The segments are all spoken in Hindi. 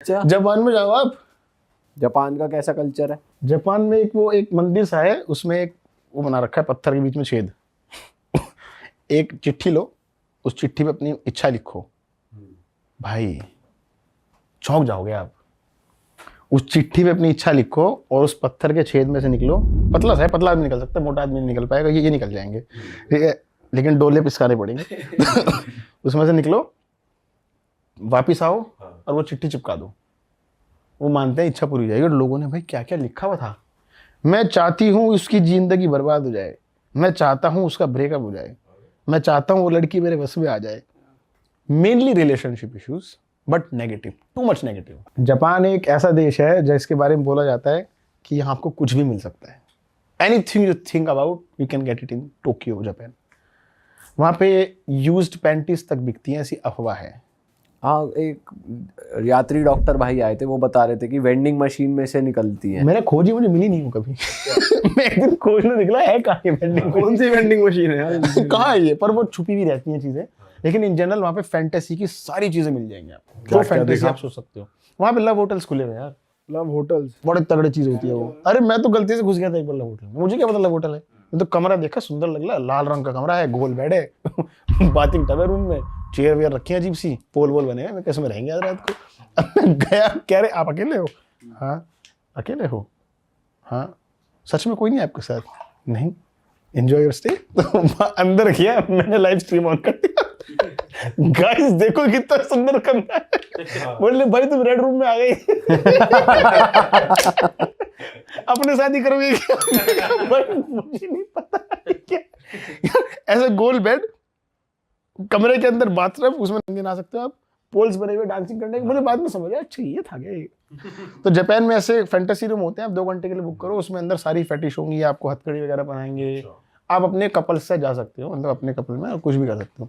अच्छा, जापान में जाओ आप। जापान का कैसा कल्चर है? जापान में एक मंदिर सा है, उसमें एक वो बना रखा है पत्थर के बीच में छेद। एक चिट्ठी लो, उस चिट्ठी पे अपनी इच्छा लिखो, भाई चौंक जाओगे आप। उस चिट्ठी पे अपनी इच्छा लिखो और उस पत्थर के छेद में से निकलो। पतला सा है, पतला आदमी निकल सकता है, मोटा आदमी नहीं निकल पाएगा, ये निकल जाएंगे, ठीक है, लेकिन डोले पिसकाने पड़ेंगे। उसमें से निकलो, वापिस आओ और वो चिट्ठी चिपका दो। वो मानते हैं इच्छा पूरी हो जाएगी। और लोगों ने भाई क्या क्या लिखा हुआ था, मैं चाहती हूँ उसकी जिंदगी बर्बाद हो जाए, मैं चाहता हूँ उसका ब्रेकअप हो जाए, मैं चाहता हूँ वो लड़की मेरे बस में आ जाए। Mainly relationship issues, but negative, too much negative. Japan एक ऐसा देश है जिसके बारे में बोला जाता है कि यहाँ आपको कुछ भी मिल सकता है। Anything you think about you can get it in Tokyo, Japan. वहाँ पे यूज्ड पैंटीज तक बिकती हैं, ऐसी अफवाह है। हाँ, एक यात्री डॉक्टर भाई आए थे, वो बता रहे थे कि वेंडिंग मशीन में से निकलती है। मैंने खोजी, मुझे मिली नहीं हूँ कभी। मैं एक दिन खोजने निकला, है कहाँ ये वेंडिंग, कौन सी वेंडिंग मशीन है यार? कहाँ है ये? पर वो छुपी भी रहती हैं चीजें, लेकिन इन जनरल वहाँ पे फैंटेसी की सारी चीजें मिल जाएंगी आपको। जो फैंटेसी आप सोच सकते हो। वहाँ पे लव होटल्स खुले हुए हैं यार, लव होटल्स, बड़े तगड़े चीज होती है वो। अरे मैं तो गलती से घुस गया था एक बार लव होटल में, मुझे क्या पता लव होटल है। मैं तो कमरा देखा, सुंदर लग, लाल रंग का कमरा है, गोल बेड है, बाथिंग टब है रूम में, चेयर वेयर रखी है अजीब सी, पोल वोल बने हैं, मैं कैसे में रहेंगे आज रात को। अब मैं गया, कह रहे आप अकेले हो? हाँ अकेले हो, हाँ सच में कोई नहीं आपके साथ? नहीं, एंजॉय योर स्टे। तो अंदर किया, मैंने लाइव स्ट्रीम ऑन कर दिया। गाइस देखो कितना सुंदर कमरा है। बोले भाई तुम रेड रूम में आ गई। अपने साथ ही करोगे क्या? भाई मुझे नहीं पता क्या। ऐसा गोल बेड, कमरे के अंदर बाथरूम, उसमें नंगे नहा सकते हो आप, पोल्स बने हुए डांसिंग करने के। मुझे बाद में समझ आया, अच्छा ये था क्या ये। तो जापान में ऐसे फैंटेसी रूम होते हैं, आप 2 घंटे के लिए बुक करो, उसमें अंदर सारी फेटिश होंगी, आपको हथकड़ी वगैरह बनाएंगे। आप अपने कपल से जा सकते हो, मतलब अपने कपल में कुछ भी कर सकते हो।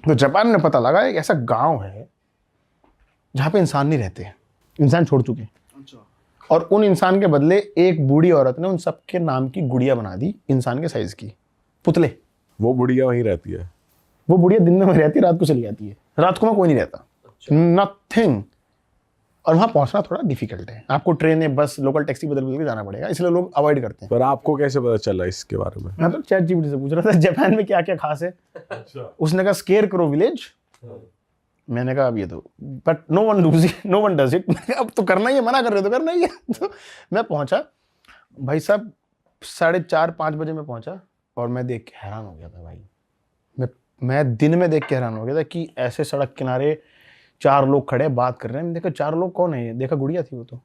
तो जापान में पता लगा एक ऐसा गांव है जहाँ पे इंसान नहीं रहते, इंसान छोड़ चुके हैं। और उन इंसान के बदले एक बूढ़ी औरत ने उन सबके नाम की गुड़िया बना दी, इंसान के साइज की पुतले। वो बुढ़िया वहीं रहती है? वो बुढ़िया दिन में रहती है, रात को चली जाती है। रात को वहाँ कोई नहीं रहता, नथिंग। और वहाँ पहुँचना थोड़ा डिफिकल्ट है, आपको ट्रेन या बस, लोकल टैक्सी बदल बदल के जाना पड़ेगा, इसलिए लोग अवॉइड करते हैं। पर आपको कैसे पता चला इसके बारे में? मैं तो चैट जीपीटी से पूछ रहा था जापान में क्या क्या खास है। उसने कहा स्केयर करो विलेज। मैंने कहा अब ये तो, but no one does it. अब तो करना ही है, मना कर रहे हो तो करना ही है। तो मैं पहुंचा, भाई साहब 4:30-5 बजे मैं पहुंचा, और मैं देख के हैरान हो गया था भाई। मैं दिन में देख के हैरान हो गया था कि ऐसे सड़क किनारे 4 लोग खड़े बात कर रहे हैं। मैंने देखा 4 लोग कौन है, देखा गुड़िया थी वो तो।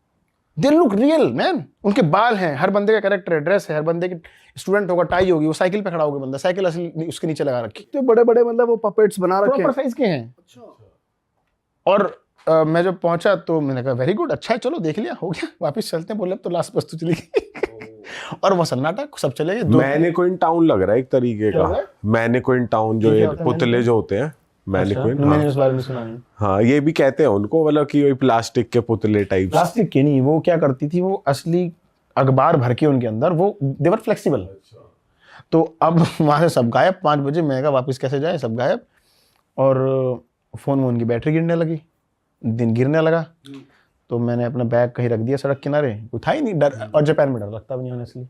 दे लुक रियल मैन, उनके बाल हैं, हर बंदे का कैरेक्टर है, ड्रेस है, हर बंदे की स्टूडेंट होगा, टाई होगी, वो साइकिल पे खड़ा होगा बंदा, साइकिल असली उसके नीचे लगा रखी, तो बड़े बड़े मतलब वो पपेट्स बना रखे प्रॉपर साइज के हैं। और मैं जब पहुंचा तो मैंने कहा वेरी गुड, अच्छा है, चलो देख लिया, हो गया, वापस चलते हैं। बोले अब तो लास्ट बस तो चली गई। और वो सन्नाटा, सब चले गए। मैनिक्विन टाउन लग रहा है एक तरीके का। मैनिक्विन टाउन जो ये पुतले जो होते हैं, मैनिक्विन। मैंने इस बारे में सुना नहीं। हाँ, ये भी कहते हैं उनको, मतलब कि वही प्लास्टिक के पुतले टाइप। प्लास्टिक के नहीं, वो क्या करती थी, वो असली अखबार भर के उनके अंदर, वो देवर फ्लेक्सिबल। तो अब वहां से सब गायब। 5 बजे मैं कहा वापस कैसे जाए, सब गायब। और फोन में उनकी बैटरी गिरने लगी, दिन गिरने लगा। तो मैंने अपना बैग कहीं रख दिया सड़क किनारे, कोई था ही नहीं डर, और जापान में डर लगता भी नहीं ऑनेस्टली।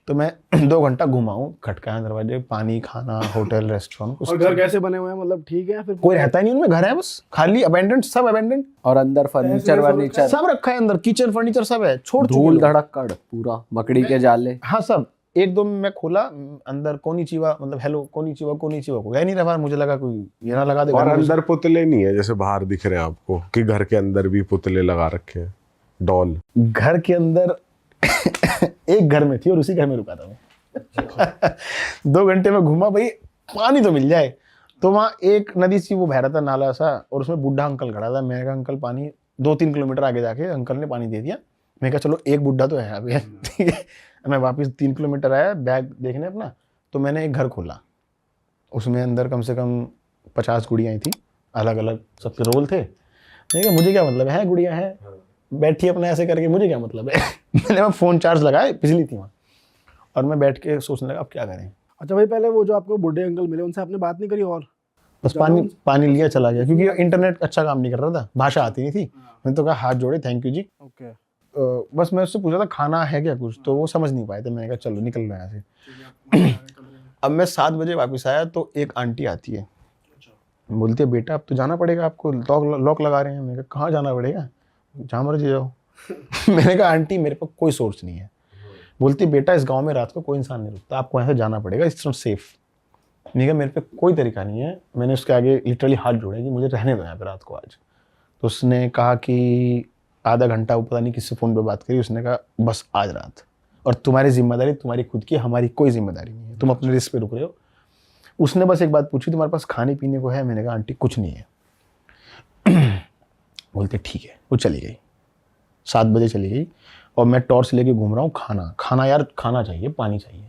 तो मैं 2 घंटा घुमा हूँ, खटकाया दरवाजे, पानी, खाना, होटल, रेस्टोरेंट। और घर कैसे बने हुए हैं, मतलब ठीक है? फिर कोई रहता ही नहीं उनमें, घर है बस खाली, अबेंडेंट, सब अबेंडेंट। और अंदर फर्नीचर वर्नीचर सब रखा है अंदर, किचन फर्नीचर सब है, छोड़ चुके धूल लोग। धड़क्कड़ पूरा, मकड़ी के जाले। हाँ सब। 1-2 में मैं खोला, अंदर कोनिचिवा, मतलब हेलो कोनिचिवा को गया नहीं रहा। मुझे लगा कोई ये ना लगा दे। और अंदर पुतले नहीं है जैसे बाहर दिख रहे हैं आपको, कि घर के अंदर भी पुतले लगा रखे हैं, डॉल। घर के अंदर एक घर में थी और उसी घर में रुका था मैं। 2 घंटे में घूमा भाई, पानी तो मिल जाए। तो वहाँ एक नदी सी वो बह रहा था, नाला सा, और उसमें बुढ़ा अंकल खड़ा था। मैंने कहा अंकल पानी। 2-3 किलोमीटर आगे जाके अंकल ने पानी दे दिया। मैं कहा चलो एक बुढ़ा तो है अभी, ठीक है। मैं वापस 3 किलोमीटर आया बैग देखने अपना, तो मैंने एक घर खोला। उसमें अंदर कम से कम 50 गुड़ियाँ थी, अलग अलग सबके रोल थे। मैंने कहा मुझे क्या मतलब है, गुड़िया है बैठी अपना ऐसे करके, मुझे क्या मतलब है। मैंने वहाँ फ़ोन चार्ज लगाए, बिजली थी वहाँ, और मैं बैठ के सोचने लगा अब क्या करें। अच्छा भाई, पहले वो जो आपको बूढ़े अंकल मिले, उनसे आपने बात नहीं करी? और बस पानी लिया चला गया, क्योंकि इंटरनेट अच्छा काम नहीं कर रहा था, भाषा आती नहीं थी। मैंने तो कहा हाथ जोड़े, थैंक यू जी। ओके बस मैं उससे पूछा था खाना है क्या कुछ, तो वो समझ नहीं पाए थे। मैंने कहा चलो निकल रहे हैं यहाँ से। अब मैं 7 बजे वापस आया तो एक आंटी आती है, बोलती है बेटा अब तो जाना पड़ेगा आपको, लॉक लगा रहे हैं। मैंने कहा कहाँ जाना पड़ेगा, जहाँ मर्जी जाओ। मैंने कहा आंटी मेरे पास कोई सोर्स नहीं है। बोलती बेटा इस गांव में रात को कोई इंसान नहीं रुकता, आपको यहाँ से जाना पड़ेगा, इट्स नॉट सेफ। मैंने कहा मेरे पे कोई तरीका नहीं है। मैंने उसके आगे लिटरली हाथ जोड़े कि मुझे रहने दो यहाँ पे रात को आज। तो उसने कहा कि आधा घंटा, वो पता नहीं किससे फ़ोन पे बात करी, उसने कहा बस आज रात, और तुम्हारी जिम्मेदारी तुम्हारी खुद की, हमारी कोई जिम्मेदारी नहीं है, तुम अपने रिस्क पे रुक रहे हो। उसने बस एक बात पूछी, तुम्हारे पास खाने पीने को है? मैंने कहा आंटी कुछ नहीं है। बोलते ठीक है। वो चली गई, 7 बजे चली गई, और मैं टॉर्च लेके घूम रहा हूँ। खाना यार खाना चाहिए, पानी चाहिए।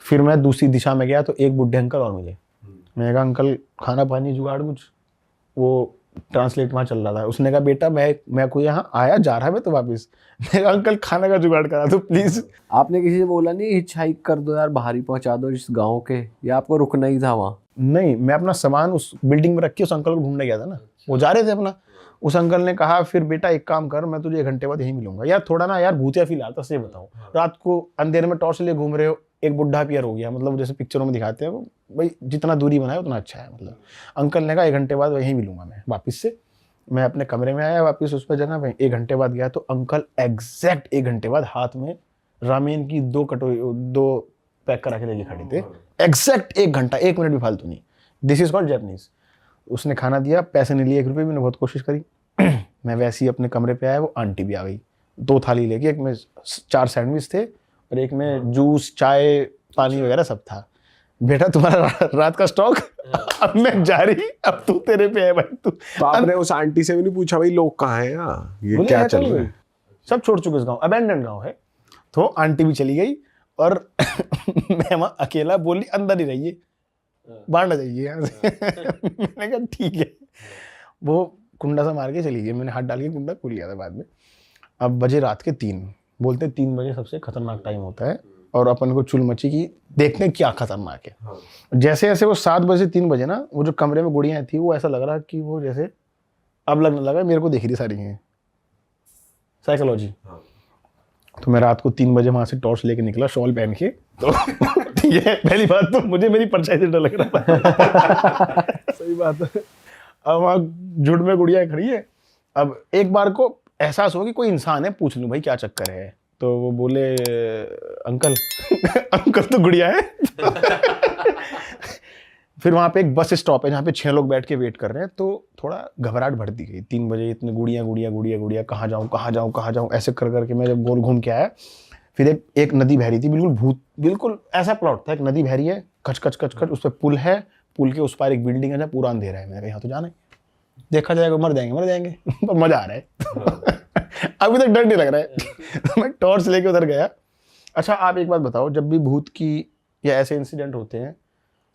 फिर मैं दूसरी दिशा में गया तो एक बुढ़े अंकल और मिले। मैंने कहा अंकल खाना पानी जुगाड़ कुछ। वो ट्रांसलेट वहाँ चल रहा था। उसने कहा बेटा मैं कोई यहाँ आया जा रहा है मैं तो वापस। मैंने कहा अंकल खाने का जुगाड़ करा दो प्लीज। आपने किसी से बोला नहीं हिच हाइक कर दो यार, बाहरी पहुंचा दो इस गांव के, या आपको रुकना ही था वहाँ? नहीं, मैं अपना सामान उस बिल्डिंग में रख के उस अंकल को ढूंढने गया था ना, वो जा रहे थे अपना। उस अंकल ने कहा फिर बेटा एक काम कर, मैं तुझे 1 घंटे बाद यहीं मिलूंगा। यार थोड़ा ना यार भूतिया फील आता, सही बताऊं। रात को अंधेरे में टॉर्च लिए घूम रहे हो, एक बुढ़ा पियर हो गया, मतलब जैसे पिक्चरों में दिखाते हैं, भाई जितना दूरी बनाए उतना अच्छा है। मतलब अंकल ने कहा 1 घंटे बाद वहीं मिलूंगा मैं वापस से। मैं अपने कमरे में आया वापस उस पर जगह पे, 1 घंटे बाद गया तो अंकल एग्जैक्ट 1 घंटे बाद हाथ में रामेन की 2 कटोरी 2 पैक करा के लेके खड़े थे। एग्जैक्ट 1 घंटा, 1 मिनट भी फालतू नहीं। This is called Japanese. उसने खाना दिया, पैसे नहीं लिए 1 रुपये भी। मैंने बहुत कोशिश करी। मैं वैसे ही अपने कमरे पे आया, वो आंटी भी आ गई 2 थाली लेके। एक में 4 सैंडविच थे और एक में जूस चाय पानी वगैरह सब था। बेटा तुम्हारा रात का स्टॉक, अब मैं जा रही, अब तू तेरे पे है भाई तू। तो आपने उस आंटी से भी नहीं पूछा भाई लोग कहाँ हैं यहाँ, ये क्या चल रहा है? सब छोड़ चुके इस गाँव, अबेंडेंड गाँव है। तो आंटी भी चली गई और मैं वहाँ अकेला। बोली अंदर ही रहिए, बाहर ना जाइए यहाँ से। मैंने कहा ठीक है। वो कुंडा सा मार के चली गई। मैंने हाथ डाल के कुंडा खोल लिया था बाद में। अब बजे रात के 3, बोलते 3 बजे सबसे खतरनाक टाइम होता है, और अपन को चुल मची कि देखते हैं क्या खतरनाक है। जैसे जैसे वो 7 बजे 3 बजे ना, वो जो कमरे में गुड़ियाँ थी, वो ऐसा लग रहा कि वो जैसे अब लगने लगा मेरे को दिख रही सारी हैं, साइकोलॉजी। तो मैं रात को 3 बजे वहां से टॉर्च लेके निकला, शॉल पहन के। तो ठीक है, पहली बात तो मुझे मेरी परछाई से डर लग रहा था। सही बात है। अब वहाँ झुंड में गुड़िया खड़ी है। अब एक बार को एहसास हो कि कोई इंसान है, पूछ लूं भाई क्या चक्कर है। तो वो बोले अंकल अंकल तो गुड़िया है। फिर वहाँ पे एक बस स्टॉप है जहाँ पे 6 लोग बैठ के वेट कर रहे हैं। तो थोड़ा घबराहट बढ़ती गई। 3 बजे इतने गुड़िया, कहाँ जाऊँ ऐसे कर करके मैं जब गोल घूम के आया। फिर एक नदी बह रही थी, बिल्कुल ऐसा प्लॉट था, एक नदी बह रही है, कच उस पर पुल है, पुल के उस पार एक बिल्डिंग है जहाँ पूरा अंधेरा है। मैंने कहा यहाँ तो जाना है, देखा जाएगा, मर जाएंगे पर मजा आ रहा है। अभी तक डर नहीं लग रहा है। तो मैं टॉर्च लेके उधर गया। अच्छा आप एक बात बताओ, जब भी भूत की या ऐसे इंसिडेंट होते हैं,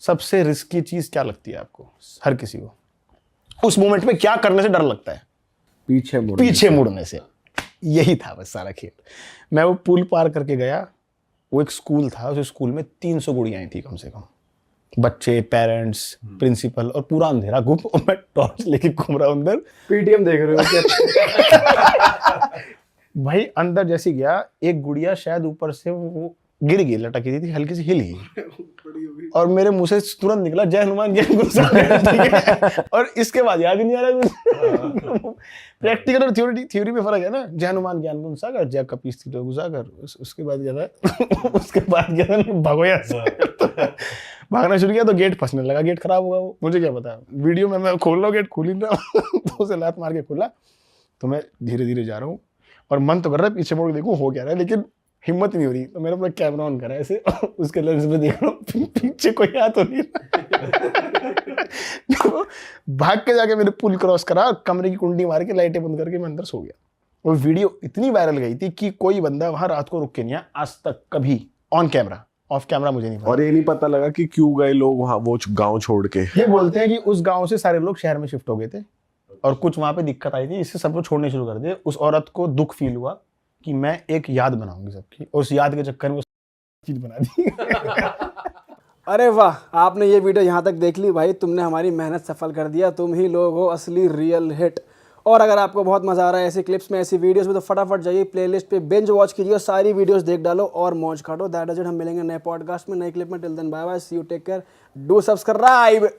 सबसे रिस्की चीज क्या लगती है आपको? हर किसी को उस मोमेंट में क्या करने से डर लगता है? पीछे मुड़ने से। यही था बस सारा खेल। मैं वो पुल पार करके गया, वो एक स्कूल था, उस स्कूल में 300 गुड़ियाँ थी कम से कम, बच्चे, पेरेंट्स, प्रिंसिपल, और पूरा अंधेरा गुम, और मैं टॉर्च लेके घूम रहा हूँ अंदर। पीटीएम देख रहे हो क्या? भाई अंदर जैसे गया, एक गुड़िया शायद ऊपर से वो गिर गई, लटकी थी, हल्की सी हिल गई, और मेरे मुंह से तुरंत निकला जय हनुमान ज्ञान गुण सागर। और इसके बाद याद ही नहीं आ रहा। प्रैक्टिकल और थ्योरी में फर्क है ना। जय हनुमान ज्ञान गुण सागर, जय कपीस तीर्थो गुसागर। उसके बाद क्या था? उसके बाद क्या था? भगोया भागना शुरू किया तो गेट फंसने लगा, गेट खराब हुआ। वो मुझे क्या पता, वीडियो में मैं खोल रहा हूँ, गेट खुल ही नहीं रहा। तो उसे लात मार के खोला। तो मैं धीरे धीरे जा रहा हूँ, और मन तो कर रहा है पीछे मुड़ के देखूं हो क्या रहा है, लेकिन हिम्मत नहीं हो रही। तो मैंने अपना कैमरा ऑन करा ऐसे, उसके लेंस में देख रहा हूँ पीछे कोई आ तो नहीं। भाग के जाके मैंने पुल क्रॉस करा, कमरे की कुंडी मार के लाइटें बंद करके मैं अंदर सो गया। वो वीडियो इतनी वायरल गई थी कि कोई बंदा वहां रात को रुक के नहीं आया आज तक कभी, ऑन कैमरा। ऑफ कैमरा मुझे नहीं पता। और ये नहीं पता लगा कि क्यों गए लोग वहां वो गांव छोड़ के। ये बोलते हैं कि उस गांव से सारे लोग शहर में शिफ्ट हो गए थे, और कुछ वहां पे दिक्कत आई थी, इससे सब लोग छोड़ने शुरू कर दिए। उस औरत को दुख फील हुआ कि मैं एक याद बनाऊंगी सबकी, और उस याद के चक्कर में चीज बना दी। अरे वाह, आपने ये वीडियो यहाँ तक देख ली भाई, तुमने हमारी मेहनत सफल कर दिया। तुम ही लोग हो असली रियल हिट। और अगर आपको बहुत मजा आ रहा है ऐसी क्लिप्स में, ऐसी वीडियोस में, तो फटाफट जाइए प्लेलिस्ट पे बिंज वॉच कीजिए और सारी वीडियोस देख डालो और मौज काटो। That is it. हम मिलेंगे नए पॉडकास्ट में, नए क्लिप में। Till then bye bye, see you, take care, do subscribe.